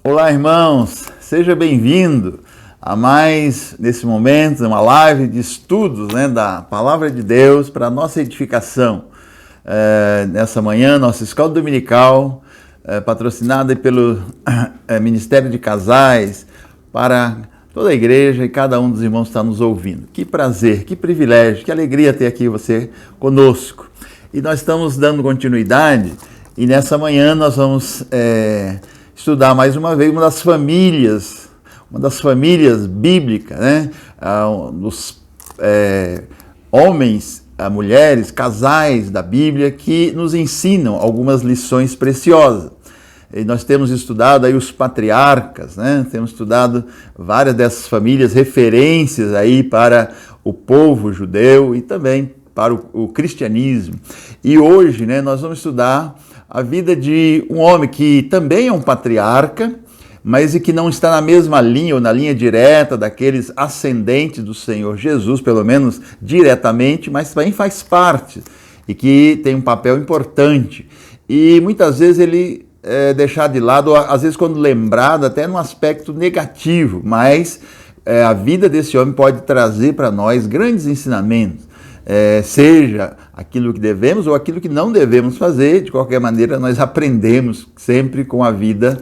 Olá, irmãos, seja bem-vindo a mais, nesse momento, uma live de estudos da Palavra de Deus para a nossa edificação. Nessa manhã, nossa escola dominical, patrocinada pelo Ministério de Casais, para toda a igreja e cada um dos irmãos que está nos ouvindo. Que prazer, que privilégio, que alegria ter aqui você conosco. E nós estamos dando continuidade e nessa manhã nós vamos estudar mais uma vez uma das famílias bíblicas, dos homens, mulheres, casais da Bíblia que nos ensinam algumas lições preciosas. E nós temos estudado aí os patriarcas, temos estudado várias dessas famílias, referências aí para o povo judeu e também para o cristianismo. E hoje nós vamos estudar a vida de um homem que também é um patriarca, mas e que não está na mesma linha ou na linha direta daqueles ascendentes do Senhor Jesus, pelo menos diretamente, mas também faz parte e que tem um papel importante. E muitas vezes ele é deixado de lado, ou às vezes quando lembrado até num aspecto negativo, mas a vida desse homem pode trazer para nós grandes ensinamentos. Seja aquilo que devemos ou aquilo que não devemos fazer, de qualquer maneira nós aprendemos sempre com a vida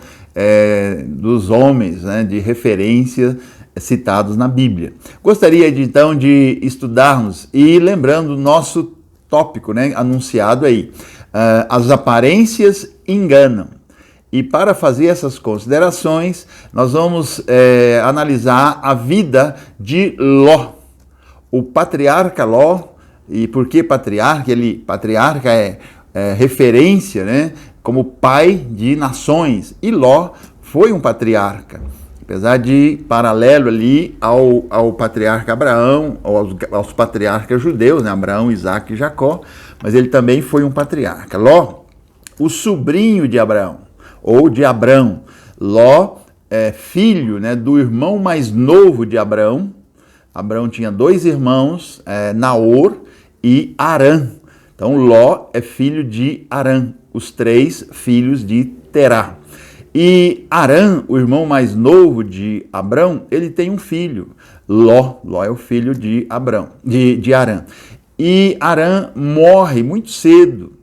dos homens, de referência citados na Bíblia. Gostaria então de estudarmos e lembrando o nosso tópico anunciado aí, as aparências enganam. E para fazer essas considerações, nós vamos analisar a vida de Ló, o patriarca Ló. E por que patriarca? Patriarca é referência, como pai de nações. E Ló foi um patriarca, apesar de paralelo ali ao patriarca Abraão, aos patriarcas judeus, Abraão, Isaac e Jacó, mas ele também foi um patriarca. Ló, o sobrinho de Abraão, ou de Abrão. Ló é filho do irmão mais novo de Abraão. Abraão tinha dois irmãos, Naor e Harã. Então, Ló é filho de Harã, os três filhos de Terá. E Harã, o irmão mais novo de Abrão, ele tem um filho, Ló. Ló é o filho de Harã. E Harã morre muito cedo,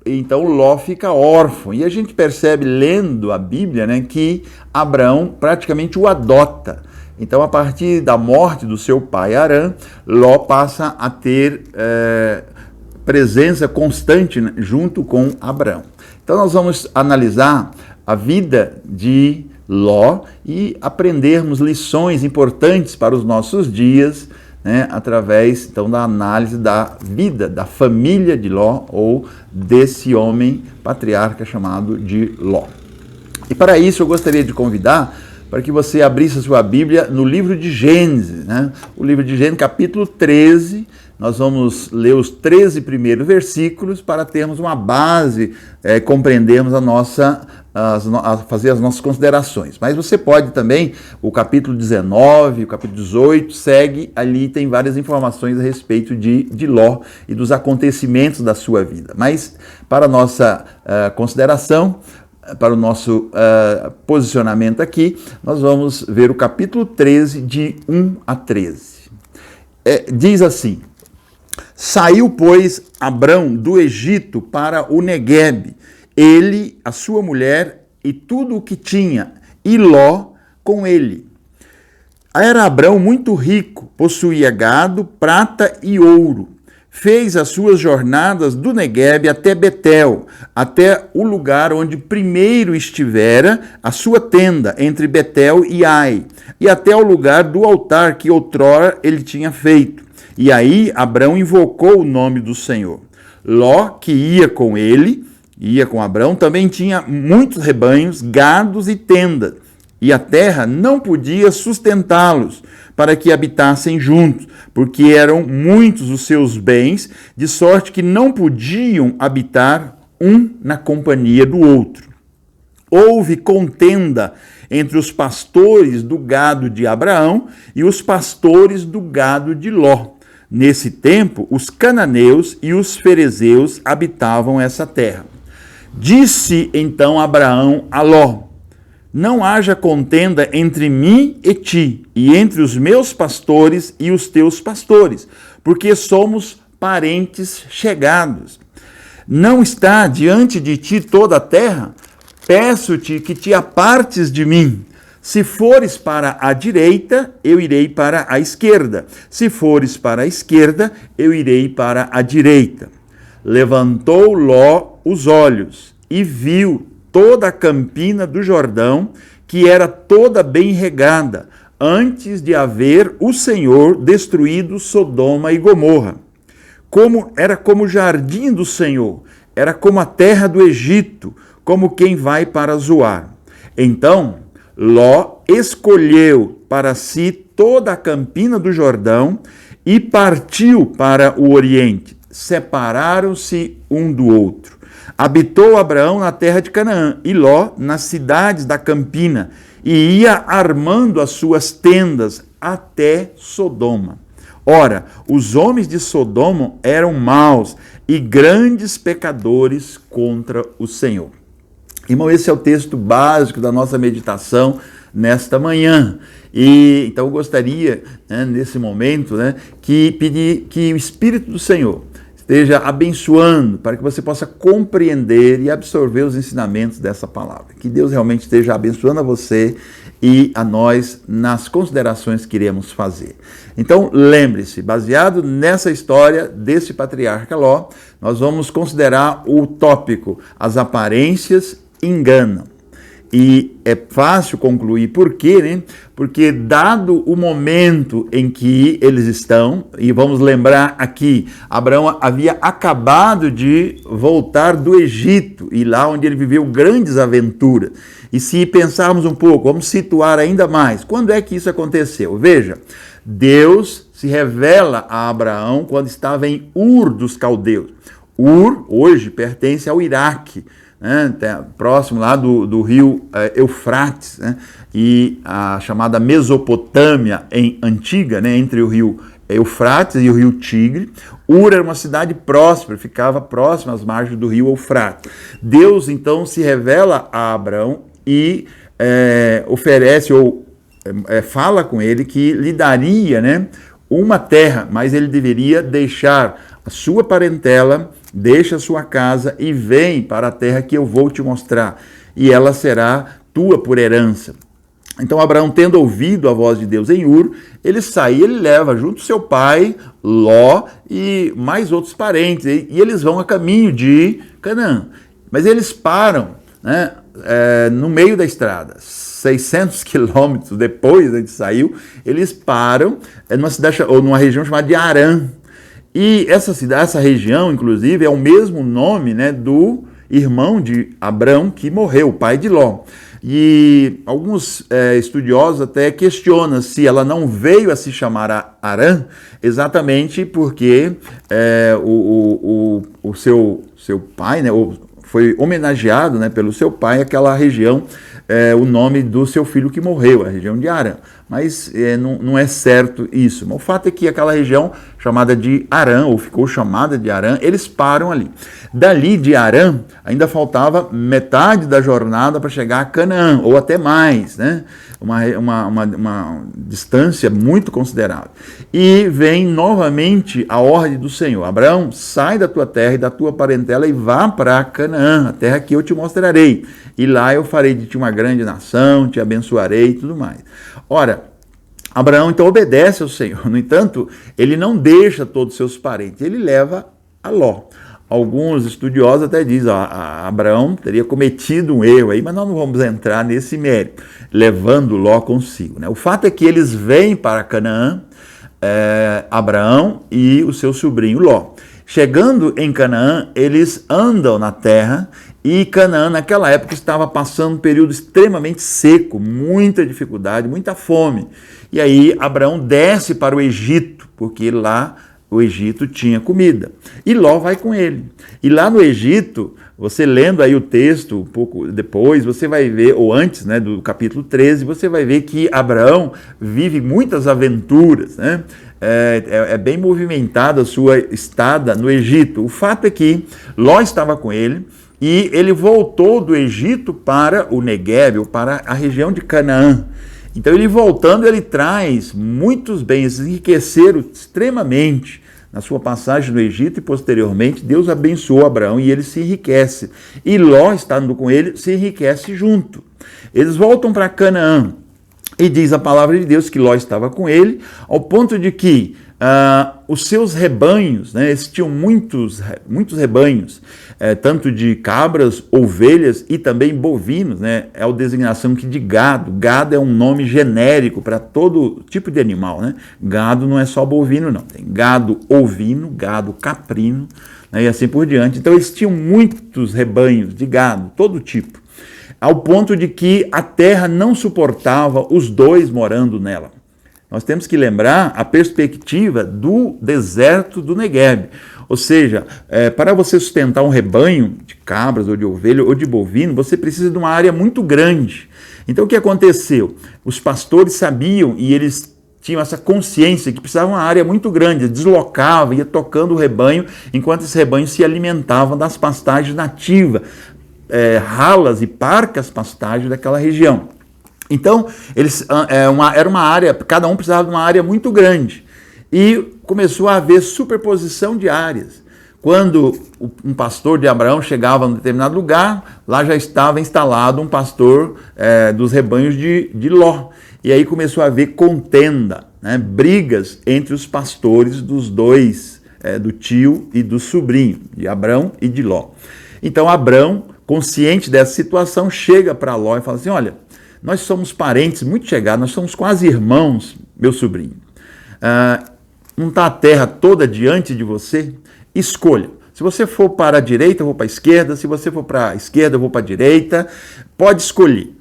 então Ló fica órfão. E a gente percebe, lendo a Bíblia, que Abraão praticamente o adota. Então, a partir da morte do seu pai Harã, Ló passa a ter presença constante junto com Abraão. Então, nós vamos analisar a vida de Ló e aprendermos lições importantes para os nossos dias, através então da análise da vida, da família de Ló, ou desse homem patriarca chamado de Ló. E para isso eu gostaria de convidar para que você abrisse a sua Bíblia no livro de Gênesis, o livro de Gênesis, capítulo 13, nós vamos ler os 13 primeiros versículos para termos uma base, compreendermos fazer as nossas considerações. Mas você pode também, o capítulo 19, o capítulo 18, segue ali, tem várias informações a respeito de Ló e dos acontecimentos da sua vida. Mas para a nossa consideração, para o nosso posicionamento aqui, nós vamos ver o capítulo 13, de 1 a 13. Diz assim: Saiu, pois, Abrão do Egito para o Neguebe, ele, a sua mulher e tudo o que tinha, e Ló com ele. Era Abrão muito rico, possuía gado, prata e ouro. Fez as suas jornadas do Neguebe até Betel, até o lugar onde primeiro estivera a sua tenda, entre Betel e Ai, e até o lugar do altar que outrora ele tinha feito. E aí Abrão invocou o nome do Senhor. Ló, que ia com Abrão, também tinha muitos rebanhos, gados e tendas, e a terra não podia sustentá-los, para que habitassem juntos, porque eram muitos os seus bens, de sorte que não podiam habitar um na companhia do outro. Houve contenda entre os pastores do gado de Abraão e os pastores do gado de Ló. Nesse tempo, os cananeus e os ferezeus habitavam essa terra. Disse então Abraão a Ló: não haja contenda entre mim e ti, e entre os meus pastores e os teus pastores, porque somos parentes chegados. Não está diante de ti toda a terra? Peço-te que te apartes de mim. Se fores para a direita, eu irei para a esquerda. Se fores para a esquerda, eu irei para a direita. Levantou Ló os olhos e viu toda a campina do Jordão, que era toda bem regada, antes de haver o Senhor destruído Sodoma e Gomorra. Era como o jardim do Senhor, era como a terra do Egito, como quem vai para Zoar. Então Ló escolheu para si toda a campina do Jordão e partiu para o oriente. Separaram-se um do outro. Habitou Abraão na terra de Canaã e Ló nas cidades da campina, e ia armando as suas tendas até Sodoma. Ora, os homens de Sodoma eram maus e grandes pecadores contra o Senhor. Irmão, esse é o texto básico da nossa meditação nesta manhã. E então eu gostaria, nesse momento, pedir que o Espírito do Senhor esteja abençoando para que você possa compreender e absorver os ensinamentos dessa palavra. Que Deus realmente esteja abençoando a você e a nós nas considerações que iremos fazer. Então, lembre-se, baseado nessa história desse patriarca Ló, nós vamos considerar o tópico: as aparências enganam. E é fácil concluir por quê, né? Porque dado o momento em que eles estão, e vamos lembrar aqui, Abraão havia acabado de voltar do Egito, e lá onde ele viveu grandes aventuras. E se pensarmos um pouco, vamos situar ainda mais, quando é que isso aconteceu? Veja, Deus se revela a Abraão quando estava em Ur dos Caldeus. Ur, hoje, pertence ao Iraque, próximo lá do rio Eufrates, e a chamada Mesopotâmia antiga, entre o rio Eufrates e o rio Tigre. Ur era uma cidade próspera, ficava próxima às margens do rio Eufrates. Deus então se revela a Abraão e oferece ou fala com ele que lhe daria uma terra, mas ele deveria deixar a sua parentela, deixa a sua casa e vem para a terra que eu vou te mostrar, e ela será tua por herança. Então Abraão, tendo ouvido a voz de Deus em Ur, ele sai, ele leva junto seu pai, Ló, e mais outros parentes, e eles vão a caminho de Canaã. Mas eles param no meio da estrada, 600 quilômetros depois de saiu, eles param numa cidade, ou numa região chamada de Harã. E essa região, inclusive, é o mesmo nome do irmão de Abrão que morreu, o pai de Ló. E alguns estudiosos até questionam se ela não veio a se chamar Harã exatamente porque o seu pai, foi homenageado pelo seu pai aquela região, o nome do seu filho que morreu, a região de Harã. Mas não é certo isso. Mas o fato é que aquela região chamada de Harã, ou ficou chamada de Harã, eles param ali. Dali de Harã, ainda faltava metade da jornada para chegar a Canaã, ou até mais, uma distância muito considerável. E vem novamente a ordem do Senhor: Abraão, sai da tua terra e da tua parentela e vá para Canaã, a terra que eu te mostrarei. E lá eu farei de ti uma grande nação, te abençoarei e tudo mais. Ora, Abraão então obedece ao Senhor. No entanto, ele não deixa todos os seus parentes, ele leva a Ló. Alguns estudiosos até dizem, Abraão teria cometido um erro aí, mas nós não vamos entrar nesse mérito, levando Ló consigo. O fato é que eles vêm para Canaã, Abraão e o seu sobrinho Ló. Chegando em Canaã, eles andam na terra, e Canaã naquela época estava passando um período extremamente seco, muita dificuldade, muita fome. E aí Abraão desce para o Egito, porque lá o Egito tinha comida. E Ló vai com ele. E lá no Egito, você lendo aí o texto um pouco depois, você vai ver, ou antes do capítulo 13, você vai ver que Abraão vive muitas aventuras, É bem movimentada a sua estada no Egito. O fato é que Ló estava com ele, e ele voltou do Egito para o Negueb, ou para a região de Canaã. Então ele voltando, ele traz muitos bens, enriqueceram extremamente na sua passagem no Egito, e posteriormente Deus abençoou Abraão e ele se enriquece. E Ló, estando com ele, se enriquece junto. Eles voltam para Canaã e diz a palavra de Deus que Ló estava com ele, ao ponto de que os seus rebanhos, né, eles tinham muitos rebanhos, tanto de cabras, ovelhas e também bovinos, né, é a designação que de gado. Gado é um nome genérico para todo tipo de animal, né? Gado não é só bovino, não. Tem gado ovino, gado caprino, né, e assim por diante. Então eles tinham muitos rebanhos de gado, todo tipo, ao ponto de que a terra não suportava os dois morando nela. Nós temos que lembrar a perspectiva do deserto do Negueb. Ou seja, para você sustentar um rebanho de cabras ou de ovelha ou de bovino, você precisa de uma área muito grande. Então o que aconteceu? Os pastores sabiam e eles tinham essa consciência que precisava de uma área muito grande, deslocava, ia tocando o rebanho, enquanto esse rebanho se alimentava das pastagens nativas, ralas e parcas pastagens daquela região. Então, era uma área, cada um precisava de uma área muito grande. E começou a haver superposição de áreas. Quando um pastor de Abraão chegava em um determinado lugar, lá já estava instalado um pastor dos rebanhos de Ló. E aí começou a haver contenda, né, brigas entre os pastores dos dois, do tio e do sobrinho, de Abraão e de Ló. Então Abraão, consciente dessa situação, chega para Ló e fala assim: olha, nós somos parentes muito chegados, nós somos quase irmãos, meu sobrinho. Não está a terra toda diante de você? Escolha. Se você for para a direita, eu vou para a esquerda. Se você for para a esquerda, eu vou para a direita. Pode escolher.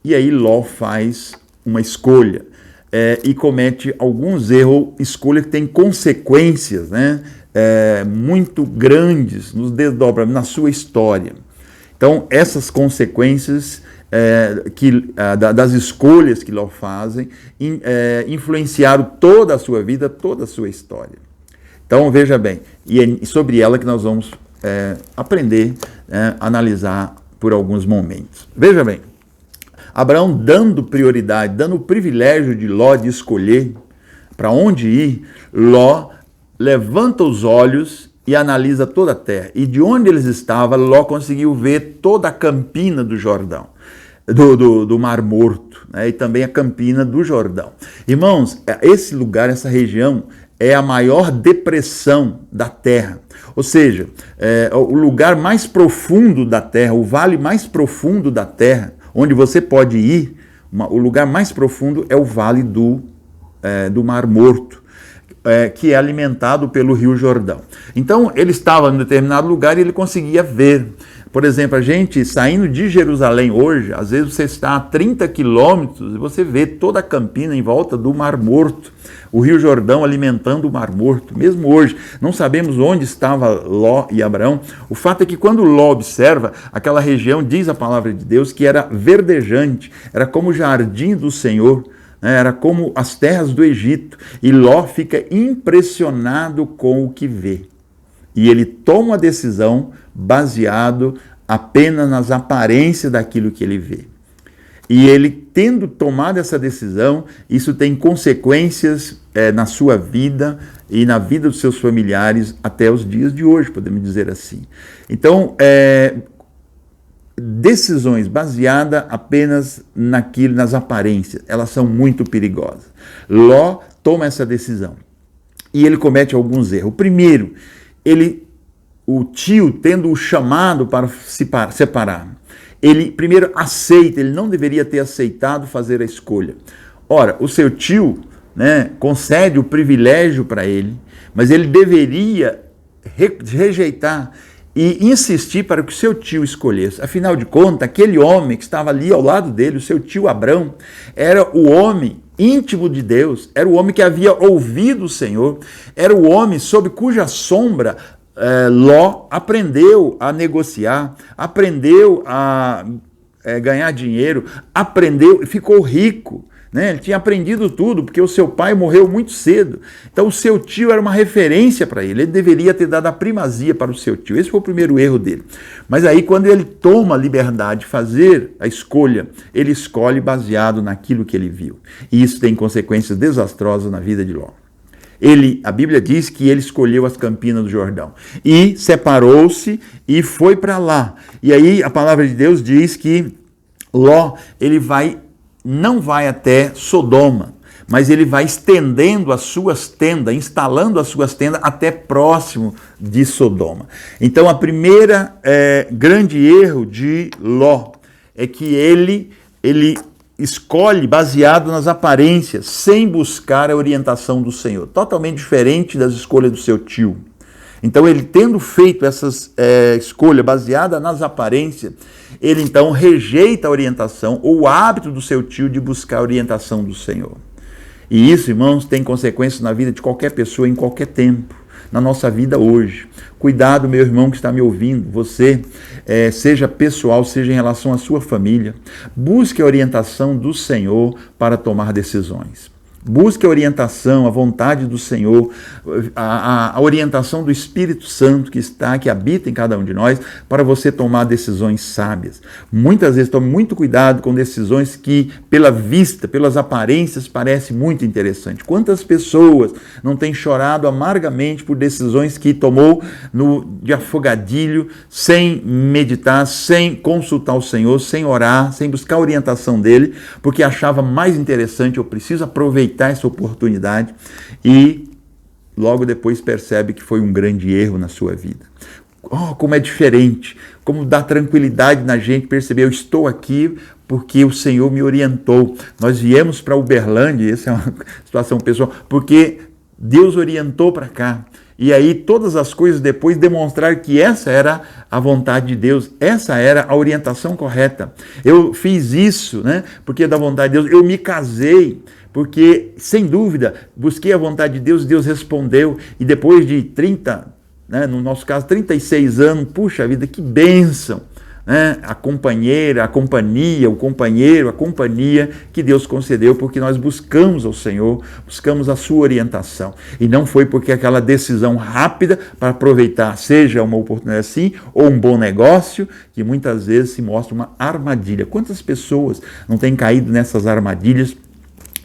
E aí Ló faz uma escolha e comete alguns erros, escolha que tem consequências, né, muito grandes nos desdobramentos, na sua história. Então, essas consequências das escolhas que Ló fazem influenciaram toda a sua vida, toda a sua história. Então, veja bem, e é sobre ela que nós vamos aprender, analisar por alguns momentos. Veja bem, Abraão dando prioridade, dando o privilégio de Ló de escolher para onde ir, Ló levanta os olhos e analisa toda a terra. E de onde eles estavam, Ló conseguiu ver toda a campina do Jordão, do Mar Morto, né? E também a campina do Jordão. Irmãos, esse lugar, essa região, é a maior depressão da terra. Ou seja, o lugar mais profundo da terra, o vale mais profundo da terra, onde você pode ir, o lugar mais profundo é o vale do Mar Morto, que é alimentado pelo Rio Jordão. Então, ele estava em determinado lugar e ele conseguia ver. Por exemplo, a gente saindo de Jerusalém hoje, às vezes você está a 30 quilômetros e você vê toda a campina em volta do Mar Morto, o Rio Jordão alimentando o Mar Morto. Mesmo hoje, não sabemos onde estava Ló e Abraão. O fato é que quando Ló observa, aquela região, diz a palavra de Deus, que era verdejante, era como o jardim do Senhor, era como as terras do Egito, e Ló fica impressionado com o que vê. E ele toma a decisão baseado apenas nas aparências daquilo que ele vê. E ele, tendo tomado essa decisão, isso tem consequências na sua vida e na vida dos seus familiares até os dias de hoje, podemos dizer assim. Então, decisões baseadas apenas nas aparências, elas são muito perigosas. Ló toma essa decisão e ele comete alguns erros. O primeiro, o tio, tendo o chamado para separar, ele primeiro aceita, ele não deveria ter aceitado fazer a escolha. Ora, o seu tio, né, concede o privilégio para ele, mas ele deveria rejeitar e insistir para que o seu tio escolhesse. Afinal de contas, aquele homem que estava ali ao lado dele, o seu tio Abrão, era o homem íntimo de Deus, era o homem que havia ouvido o Senhor, era o homem sob cuja sombra Ló aprendeu a negociar, aprendeu a ganhar dinheiro, aprendeu e ficou rico. né? Ele tinha aprendido tudo, porque o seu pai morreu muito cedo. Então o seu tio era uma referência para ele. Ele deveria ter dado a primazia para o seu tio. Esse foi o primeiro erro dele. Mas aí quando ele toma a liberdade de fazer a escolha, ele escolhe baseado naquilo que ele viu. E isso tem consequências desastrosas na vida de Ló. A Bíblia diz que ele escolheu as campinas do Jordão e separou-se e foi para lá. E aí a palavra de Deus diz que Ló, não vai até Sodoma, mas ele vai estendendo as suas tendas, instalando as suas tendas até próximo de Sodoma. Então, a primeira grande erro de Ló é que ele escolhe baseado nas aparências, sem buscar a orientação do Senhor, totalmente diferente das escolhas do seu tio. Então, ele tendo feito essas escolhas baseadas nas aparências, ele então rejeita a orientação ou o hábito do seu tio de buscar a orientação do Senhor. E isso, irmãos, tem consequências na vida de qualquer pessoa em qualquer tempo, na nossa vida hoje. Cuidado, meu irmão que está me ouvindo, você, seja pessoal, seja em relação à sua família, busque a orientação do Senhor para tomar decisões. Busque a orientação, a vontade do Senhor, a orientação do Espírito Santo que habita em cada um de nós, para você tomar decisões sábias. Muitas vezes tome muito cuidado com decisões que, pela vista, pelas aparências, parecem muito interessantes. Quantas pessoas não têm chorado amargamente por decisões que tomou de afogadilho, sem meditar, sem consultar o Senhor, sem orar, sem buscar a orientação dele, porque achava mais interessante, eu preciso aproveitar essa oportunidade, e logo depois percebe que foi um grande erro na sua vida. Oh, como é diferente, como dá tranquilidade na gente perceber, eu estou aqui porque o Senhor me orientou. Nós viemos para Uberlândia, essa é uma situação pessoal, porque Deus orientou para cá. E aí todas as coisas depois demonstrar que essa era a vontade de Deus, essa era a orientação correta. Eu fiz isso, né, porque é da vontade de Deus. Eu me casei porque, sem dúvida, busquei a vontade de Deus, Deus respondeu. E depois de 30, né, no nosso caso, 36 anos, puxa vida, que bênção! Né? A companheira, a companhia, o companheiro, a companhia que Deus concedeu, porque nós buscamos ao Senhor, buscamos a sua orientação. E não foi porque aquela decisão rápida para aproveitar, seja uma oportunidade assim, ou um bom negócio, que muitas vezes se mostra uma armadilha. Quantas pessoas não têm caído nessas armadilhas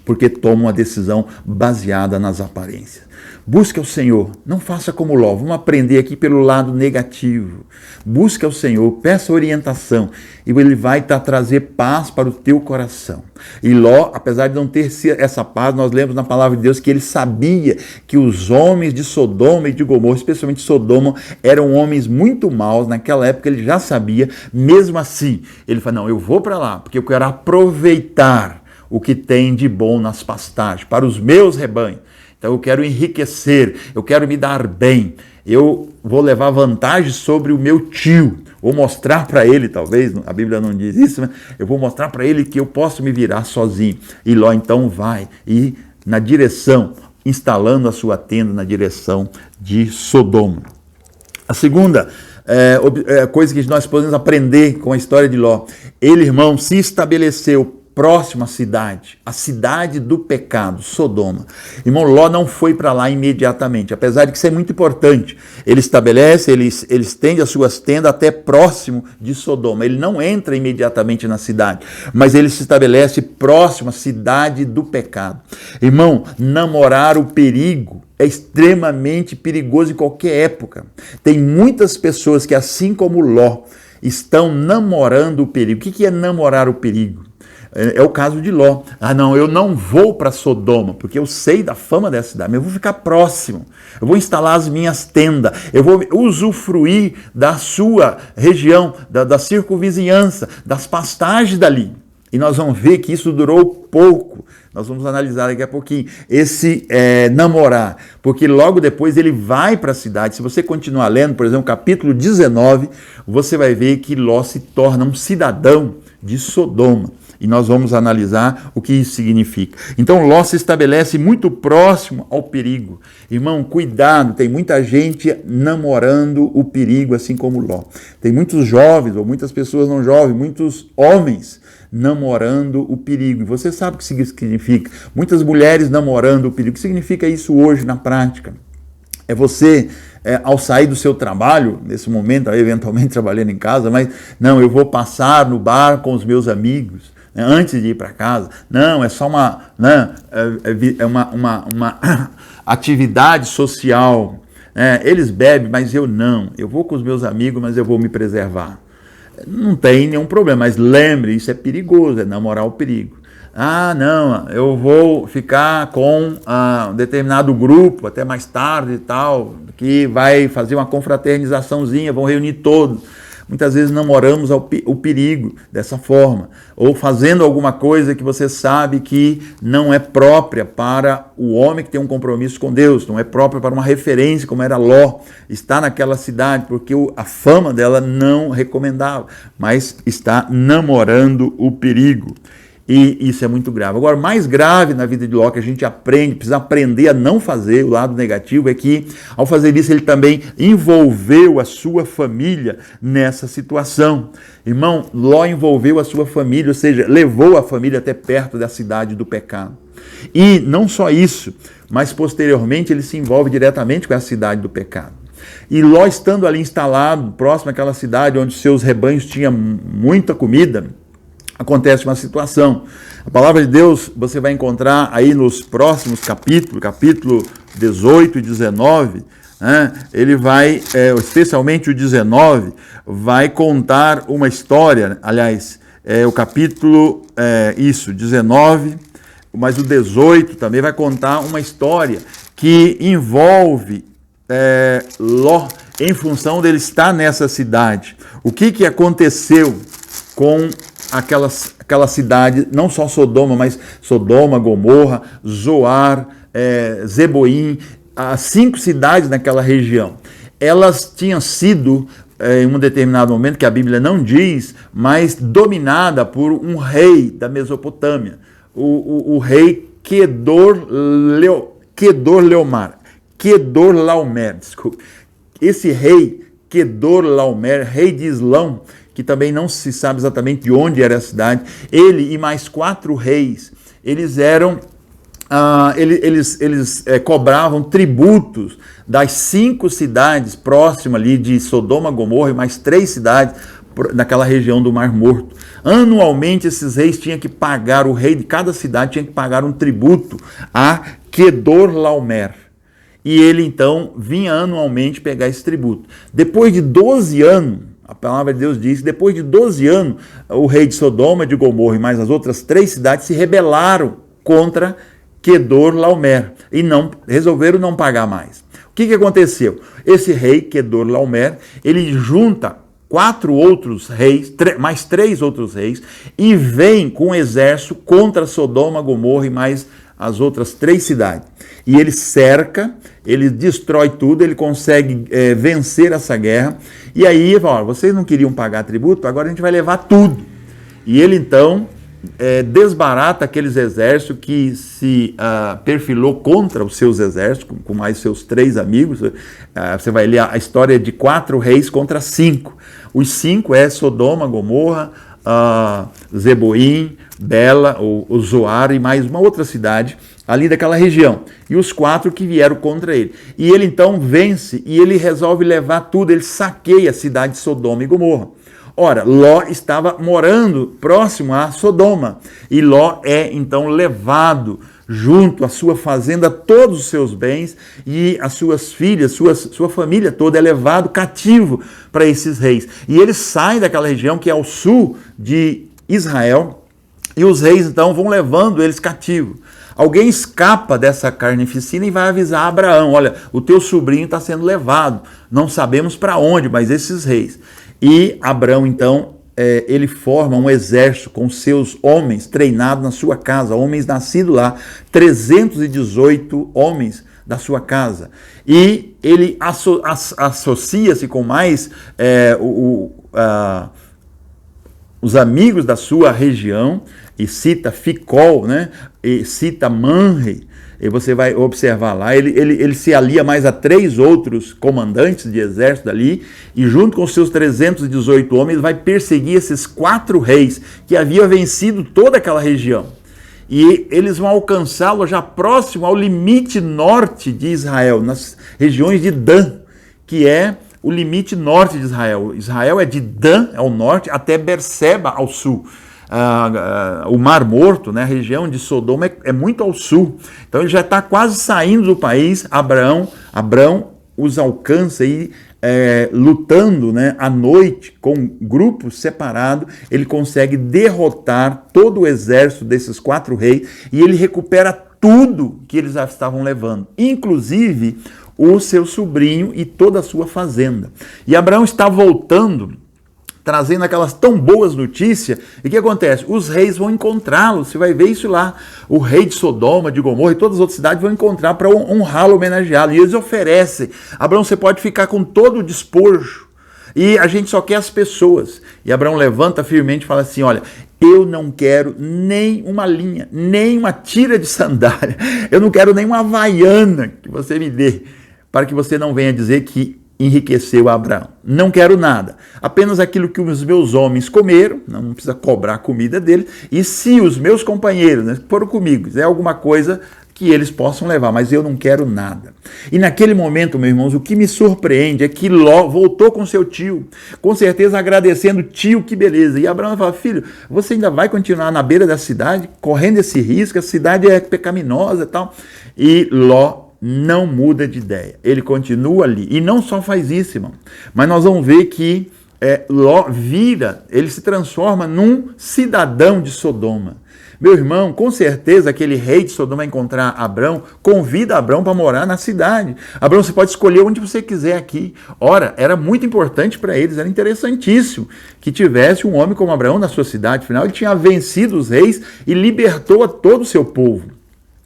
porque tomam a decisão baseada nas aparências? Busque ao Senhor, não faça como Ló, vamos aprender aqui pelo lado negativo. Busque ao Senhor, peça orientação, e Ele vai trazer paz para o teu coração. E Ló, apesar de não ter essa paz, nós lemos na palavra de Deus que ele sabia que os homens de Sodoma e de Gomorra, especialmente Sodoma, eram homens muito maus. Naquela época ele já sabia, mesmo assim, ele falou, não, eu vou para lá, porque eu quero aproveitar o que tem de bom nas pastagens, para os meus rebanhos. Então eu quero enriquecer, eu quero me dar bem, eu vou levar vantagem sobre o meu tio, vou mostrar para ele, talvez, a Bíblia não diz isso, mas eu vou mostrar para ele que eu posso me virar sozinho. E Ló então vai e na direção, instalando a sua tenda na direção de Sodoma. A segunda coisa que nós podemos aprender com a história de Ló, ele, irmão, se estabeleceu próximo à cidade, a cidade do pecado, Sodoma. Irmão, Ló não foi para lá imediatamente, apesar de que isso é muito importante. Ele estabelece, ele estende as suas tendas até próximo de Sodoma. Ele não entra imediatamente na cidade, mas ele se estabelece próximo à cidade do pecado. Irmão, namorar o perigo é extremamente perigoso em qualquer época. Tem muitas pessoas que, assim como Ló, estão namorando o perigo. O que é namorar o perigo? É o caso de Ló. Ah, não, eu não vou para Sodoma, porque eu sei da fama dessa cidade, mas eu vou ficar próximo, eu vou instalar as minhas tendas, eu vou usufruir da sua região, da circunvizinhança, das pastagens dali. E nós vamos ver que isso durou pouco. Nós vamos analisar daqui a pouquinho esse namorar, porque logo depois ele vai para a cidade. Se você continuar lendo, por exemplo, capítulo 19, você vai ver que Ló se torna um cidadão de Sodoma. E nós vamos analisar o que isso significa. Então Ló se estabelece muito próximo ao perigo. Irmão, cuidado, tem muita gente namorando o perigo, assim como Ló. Tem muitos jovens, ou muitas pessoas não jovens, muitos homens namorando o perigo. E você sabe o que significa. Muitas mulheres namorando o perigo. O que significa isso hoje na prática? É você, ao sair do seu trabalho, nesse momento, aí, eventualmente trabalhando em casa, mas não, eu vou passar no bar com os meus amigos, né, antes de ir para casa. Não, é só uma atividade social. Eles bebem, mas eu não. Eu vou com os meus amigos, mas eu vou me preservar. Não tem nenhum problema, mas lembre, isso é perigoso, é namorar o perigo. Ah, não, eu vou ficar com um determinado grupo até mais tarde e tal, que vai fazer uma confraternizaçãozinha, vão reunir todos. Muitas vezes namoramos o perigo dessa forma, ou fazendo alguma coisa que você sabe que não é própria para o homem que tem um compromisso com Deus, não é própria para uma referência como era Ló, está naquela cidade, porque a fama dela não recomendava, mas está namorando o perigo. E isso é muito grave. Agora, mais grave na vida de Ló, que a gente precisa aprender a não fazer, o lado negativo, é que, ao fazer isso, ele também envolveu a sua família nessa situação. Irmão, Ló envolveu a sua família, ou seja, levou a família até perto da cidade do pecado. E não só isso, mas posteriormente ele se envolve diretamente com a cidade do pecado. E Ló, estando ali instalado, próximo àquela cidade onde seus rebanhos tinham muita comida, acontece uma situação. A palavra de Deus você vai encontrar aí nos próximos capítulos, capítulo 18 e 19, né? Ele vai, especialmente o 19, vai contar uma história, aliás, o capítulo, 19, mas o 18 também vai contar uma história que envolve Ló, em função dele estar nessa cidade. O que aconteceu com aquela cidade, não só Sodoma, mas Sodoma, Gomorra, Zoar, Zeboim, as 5 cidades naquela região. Elas tinham sido, em um determinado momento, que a Bíblia não diz, mas dominada por um rei da Mesopotâmia, o rei Kedorlaomer, desculpe. Esse rei, Kedorlaomer, rei de Islão, que também não se sabe exatamente de onde era a cidade, ele e mais 4 reis, eles eram, eles cobravam tributos das 5 cidades próximas ali de Sodoma, Gomorra e mais 3 cidades naquela região do Mar Morto. Anualmente esses reis tinham que pagar, o rei de cada cidade tinha que pagar um tributo a Kedorlaomer. E ele então vinha anualmente pegar esse tributo. Depois de 12 anos, a palavra de Deus diz que depois de 12 anos, o rei de Sodoma, de Gomorra e mais as outras 3 cidades se rebelaram contra Kedorlaomer e resolveram não pagar mais. O que aconteceu? Esse rei, Kedorlaomer, ele junta 4 outros reis, mais 3 outros reis, e vem com um exército contra Sodoma, Gomorra e mais as outras 3 cidades. E ele cerca, ele destrói tudo, ele consegue vencer essa guerra. E aí ele fala, vocês não queriam pagar tributo, agora a gente vai levar tudo. E ele então desbarata aqueles exércitos que se perfilou contra os seus exércitos, com mais seus 3 amigos. Você vai ler a história de 4 reis contra 5. Os 5 é Sodoma, Gomorra, Zeboim, Bela, o Zoar e mais uma outra cidade ali daquela região. E os 4 que vieram contra ele. E ele então vence e ele resolve levar tudo, ele saqueia a cidade de Sodoma e Gomorra. Ora, Ló estava morando próximo a Sodoma. E Ló é então levado junto à sua fazenda, todos os seus bens e as suas filhas, sua família toda é levado cativo para esses reis. E eles saem daquela região que é ao sul de Israel e os reis então vão levando eles cativos. Alguém escapa dessa carnificina e vai avisar Abraão, olha, o teu sobrinho está sendo levado, não sabemos para onde, mas esses reis. E Abraão então, ele forma um exército com seus homens treinados na sua casa, homens nascidos lá, 318 homens da sua casa. E ele associa-se com mais os amigos da sua região, e cita Ficol, né? E cita Manre, e você vai observar lá, ele se alia mais a 3 outros comandantes de exército ali, e junto com seus 318 homens vai perseguir esses 4 reis que haviam vencido toda aquela região. E eles vão alcançá-lo já próximo ao limite norte de Israel, nas regiões de Dan, que é o limite norte de Israel. Israel é de Dan, ao norte, até Berseba, ao sul. O Mar Morto, né, a região de Sodoma é muito ao sul. Então ele já está quase saindo do país. Abraão os alcança e lutando, né, à noite com grupos separados, ele consegue derrotar todo o exército desses 4 reis e ele recupera tudo que eles já estavam levando, inclusive o seu sobrinho e toda a sua fazenda. E Abraão está voltando, trazendo aquelas tão boas notícias, e o que acontece? Os reis vão encontrá-lo, você vai ver isso lá, o rei de Sodoma, de Gomorra e todas as outras cidades vão encontrar para honrá-lo, homenageá-lo, e eles oferecem, Abraão, você pode ficar com todo o despojo, e a gente só quer as pessoas. E Abraão levanta firmemente e fala assim, olha, eu não quero nem uma linha, nem uma tira de sandália, eu não quero nem uma havaiana que você me dê, para que você não venha dizer que enriqueceu Abraão. Não quero nada, apenas aquilo que os meus homens comeram, não precisa cobrar a comida deles, e se os meus companheiros, né, foram comigo, é alguma coisa que eles possam levar, mas eu não quero nada. E naquele momento, meus irmãos, o que me surpreende é que Ló voltou com seu tio, com certeza agradecendo, tio, que beleza. E Abraão fala, filho, você ainda vai continuar na beira da cidade, correndo esse risco, a cidade é pecaminosa e tal. E Ló não muda de ideia, ele continua ali, e não só faz isso, irmão, mas nós vamos ver que Ló ele se transforma num cidadão de Sodoma. Meu irmão, com certeza aquele rei de Sodoma vai encontrar Abrão, convida Abrão para morar na cidade. Abrão, você pode escolher onde você quiser aqui. Ora, era muito importante para eles, era interessantíssimo que tivesse um homem como Abraão na sua cidade, afinal ele tinha vencido os reis e libertou a todo o seu povo.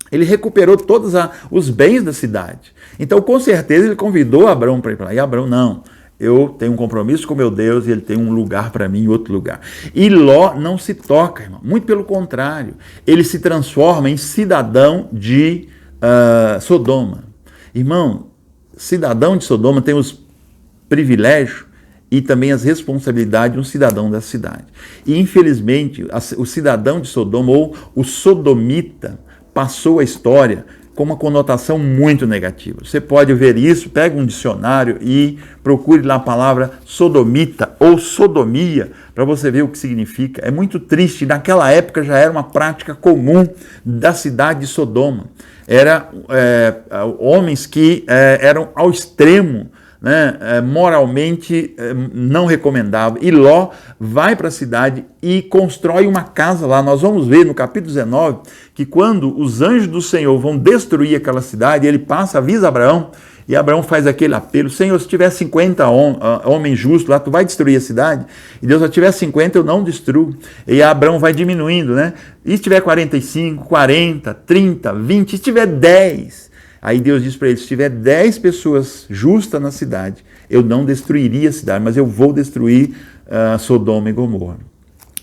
Ele recuperou todos os bens da cidade. Então, com certeza, ele convidou Abraão para ir para lá. E Abraão, não, eu tenho um compromisso com meu Deus e ele tem um lugar para mim em outro lugar. E Ló não se toca, irmão. Muito pelo contrário. Ele se transforma em cidadão de Sodoma. Irmão, cidadão de Sodoma tem os privilégios e também as responsabilidades de um cidadão da cidade. E, infelizmente, o cidadão de Sodoma, ou o sodomita, passou a história com uma conotação muito negativa. Você pode ver isso, pega um dicionário e procure lá a palavra sodomita ou sodomia, para você ver o que significa. É muito triste, naquela época já era uma prática comum da cidade de Sodoma. Era homens que eram ao extremo, né, moralmente não recomendável. E Ló vai para a cidade e constrói uma casa lá. Nós vamos ver no capítulo 19 que quando os anjos do Senhor vão destruir aquela cidade, ele passa, avisa Abraão, e Abraão faz aquele apelo, Senhor, se tiver 50 homens justos lá, tu vai destruir a cidade? E Deus, se tiver 50, eu não destruo. E Abraão vai diminuindo, né? E se tiver 45, 40, 30, 20, se tiver 10... Aí Deus diz para ele, se tiver 10 pessoas justas na cidade, eu não destruiria a cidade, mas eu vou destruir Sodoma e Gomorra.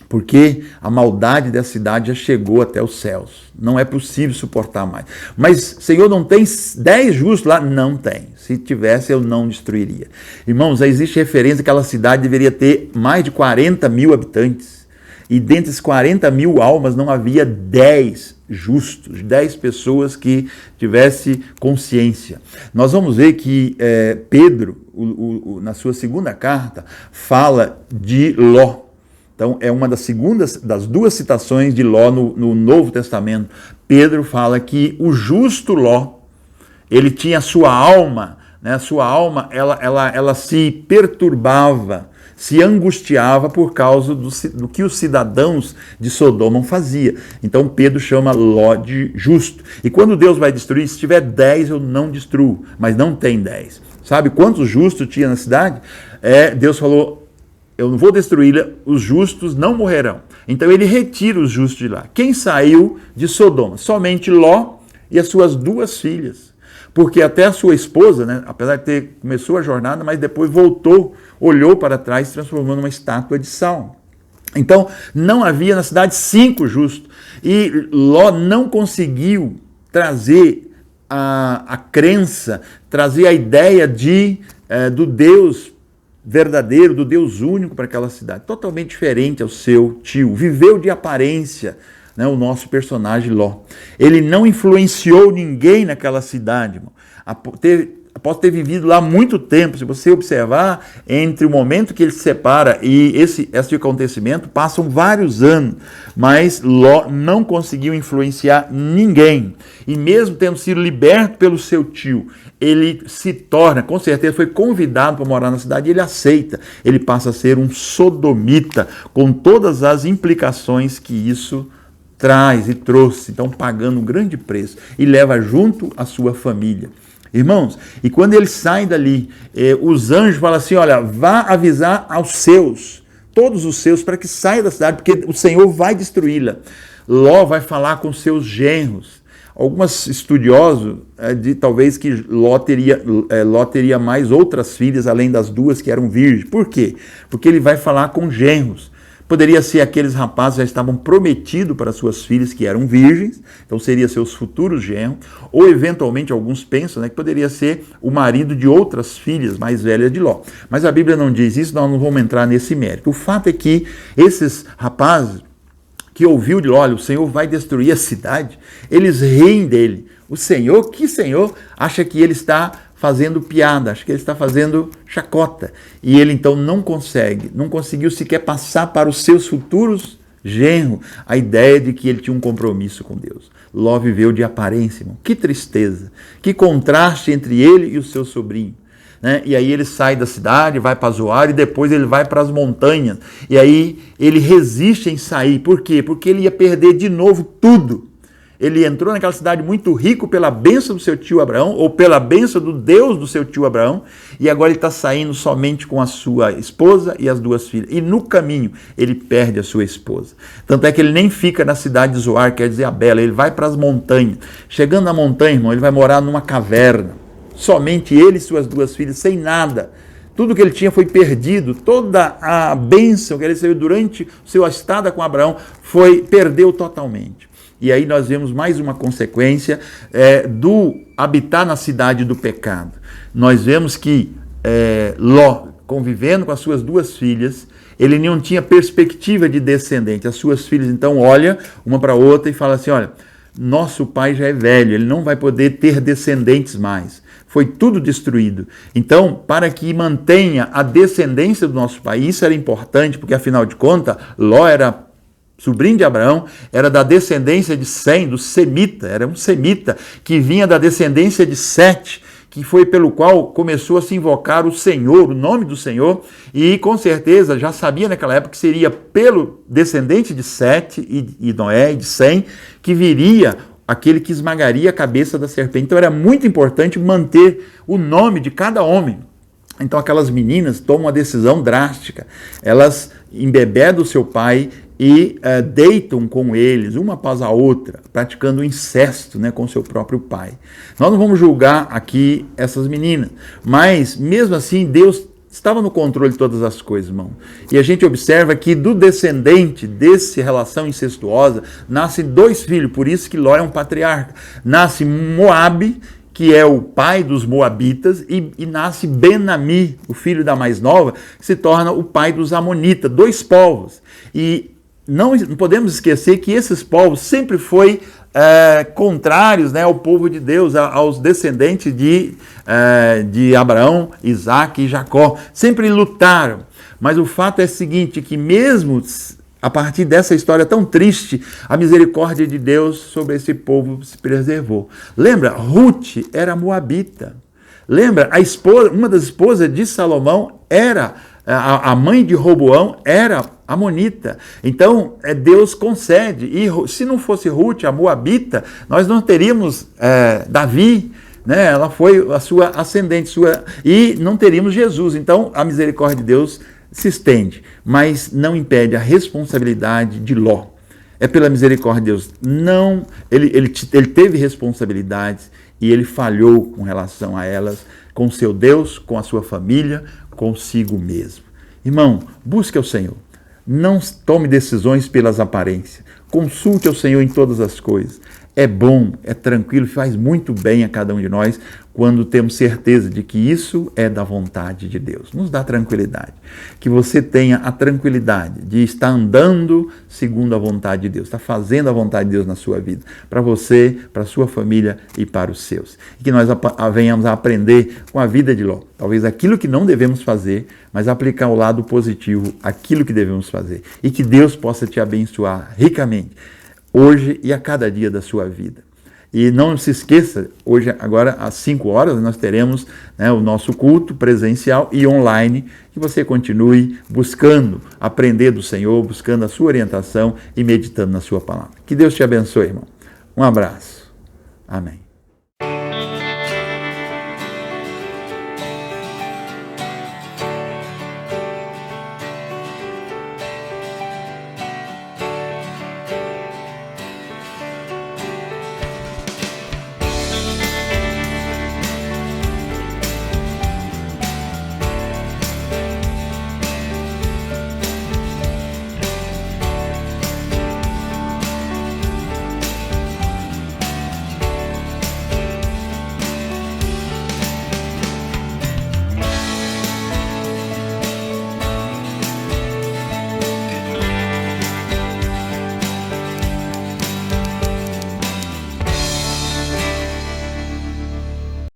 Porque a maldade da cidade já chegou até os céus. Não é possível suportar mais. Mas, Senhor, não tem 10 justos lá? Não tem. Se tivesse, eu não destruiria. Irmãos, existe referência que aquela cidade deveria ter mais de 40 mil habitantes. E dentre esses 40 mil almas não havia 10 justos, 10 pessoas que tivessem consciência. Nós vamos ver que Pedro, na sua segunda carta, fala de Ló. Então, é uma das duas citações de Ló no Novo Testamento. Pedro fala que o justo Ló, ele tinha a sua alma, né? A sua alma, ela se perturbava, se angustiava por causa do que os cidadãos de Sodoma faziam. Então Pedro chama Ló de justo. E quando Deus vai destruir, se tiver 10 eu não destruo, mas não tem 10. Sabe quantos justos tinha na cidade? Deus falou, eu não vou destruí-la, os justos não morrerão. Então ele retira os justos de lá. Quem saiu de Sodoma? Somente Ló e as suas 2 filhas. Porque até a sua esposa, né, apesar de começou a jornada, mas depois voltou, olhou para trás, se transformou numa estátua de sal. Então, não havia na cidade 5 justos. E Ló não conseguiu trazer a crença, trazer a ideia do Deus verdadeiro, do Deus único para aquela cidade. Totalmente diferente ao seu tio. Viveu de aparência, né, o nosso personagem Ló. Ele não influenciou ninguém naquela cidade, irmão. Após ter vivido lá muito tempo, se você observar, entre o momento que ele se separa e esse acontecimento, passam vários anos, mas Ló não conseguiu influenciar ninguém. E mesmo tendo sido liberto pelo seu tio, ele se torna, com certeza foi convidado para morar na cidade e ele aceita. Ele passa a ser um sodomita, com todas as implicações que isso traz e trouxe, então pagando um grande preço, e leva junto a sua família. Irmãos, e quando ele sai dali, os anjos falam assim, olha, vá avisar aos seus, todos os seus, para que saia da cidade, porque o Senhor vai destruí-la. Ló vai falar com seus genros. Alguns estudiosos talvez que Ló teria mais outras filhas, além das 2 que eram virgens. Por quê? Porque ele vai falar com genros. Poderia ser aqueles rapazes que já estavam prometidos para suas filhas que eram virgens, então seria seus futuros genros, ou eventualmente alguns pensam, né, que poderia ser o marido de outras filhas mais velhas de Ló. Mas a Bíblia não diz isso, nós não vamos entrar nesse mérito. O fato é que esses rapazes que ouviu de Ló, olha, o Senhor vai destruir a cidade, eles riem dele. O Senhor, que Senhor, acha que ele está fazendo piada, acho que ele está fazendo chacota. E ele então não conseguiu sequer passar para os seus futuros genros a ideia de que ele tinha um compromisso com Deus. Ló viveu de aparência, irmão. Que tristeza, que contraste entre ele e o seu sobrinho. Né? E aí ele sai da cidade, vai para Zoar e depois ele vai para as montanhas. E aí ele resiste em sair. Por quê? Porque ele ia perder de novo tudo. Ele entrou naquela cidade muito rico pela bênção do seu tio Abraão, ou pela bênção do Deus do seu tio Abraão, e agora ele está saindo somente com a sua esposa e as 2 filhas. E no caminho ele perde a sua esposa. Tanto é que ele nem fica na cidade de Zoar, quer dizer a Bela, ele vai para as montanhas. Chegando na montanha, irmão, ele vai morar numa caverna. Somente ele e suas 2 filhas, sem nada. Tudo que ele tinha foi perdido, toda a bênção que ele recebeu durante o seu estada com Abraão perdeu totalmente. E aí nós vemos mais uma consequência do habitar na cidade do pecado. Nós vemos que Ló, convivendo com as suas 2 filhas, ele não tinha perspectiva de descendente. As suas filhas então olham uma para a outra e falam assim, olha, nosso pai já é velho, ele não vai poder ter descendentes mais. Foi tudo destruído. Então, para que mantenha a descendência do nosso pai, isso era importante, porque afinal de contas, Ló era sobrinho de Abraão, era da descendência de Sem, do semita, era um semita que vinha da descendência de Sete, que foi pelo qual começou a se invocar o Senhor, o nome do Senhor, e com certeza já sabia naquela época que seria pelo descendente de Sete e Noé e de Sem que viria aquele que esmagaria a cabeça da serpente. Então era muito importante manter o nome de cada homem. Então aquelas meninas tomam uma decisão drástica, elas embebedam o seu pai e deitam com eles, uma após a outra, praticando incesto, né, com seu próprio pai. Nós não vamos julgar aqui essas meninas, mas mesmo assim Deus estava no controle de todas as coisas, irmão. E a gente observa que do descendente dessa relação incestuosa, nascem 2 filhos, por isso que Ló é um patriarca. Nasce Moabe, que é o pai dos moabitas, e nasce Ben-Ami, o filho da mais nova, que se torna o pai dos amonitas, 2 povos. E não podemos esquecer que esses povos sempre foram contrários, né, ao povo de Deus, aos descendentes de Abraão, Isaac e Jacó. Sempre lutaram. Mas o fato é o seguinte, que mesmo a partir dessa história tão triste, a misericórdia de Deus sobre esse povo se preservou. Lembra? Ruth era moabita. Lembra? Uma das esposas de Salomão era, a mãe de Roboão era amonita. Então, Deus concede. E se não fosse Ruth, a moabita, nós não teríamos Davi, né? Ela foi a sua ascendente, e não teríamos Jesus. Então, a misericórdia de Deus se estende, mas não impede a responsabilidade de Ló. É pela misericórdia de Deus. Não, ele teve responsabilidades e ele falhou com relação a elas, com seu Deus, com a sua família, consigo mesmo. Irmão, busque o Senhor. Não tome decisões pelas aparências. Consulte ao Senhor em todas as coisas. É bom, é tranquilo, faz muito bem a cada um de nós quando temos certeza de que isso é da vontade de Deus. Nos dá tranquilidade. Que você tenha a tranquilidade de estar andando segundo a vontade de Deus, estar fazendo a vontade de Deus na sua vida, para você, para a sua família e para os seus. E que nós venhamos a aprender com a vida de Ló. Talvez aquilo que não devemos fazer, mas aplicar o lado positivo, aquilo que devemos fazer. E que Deus possa te abençoar ricamente, hoje e a cada dia da sua vida. E não se esqueça, hoje, agora às 5 horas, nós teremos, né, o nosso culto presencial e online, que você continue buscando aprender do Senhor, buscando a sua orientação e meditando na sua palavra. Que Deus te abençoe, irmão. Um abraço. Amém.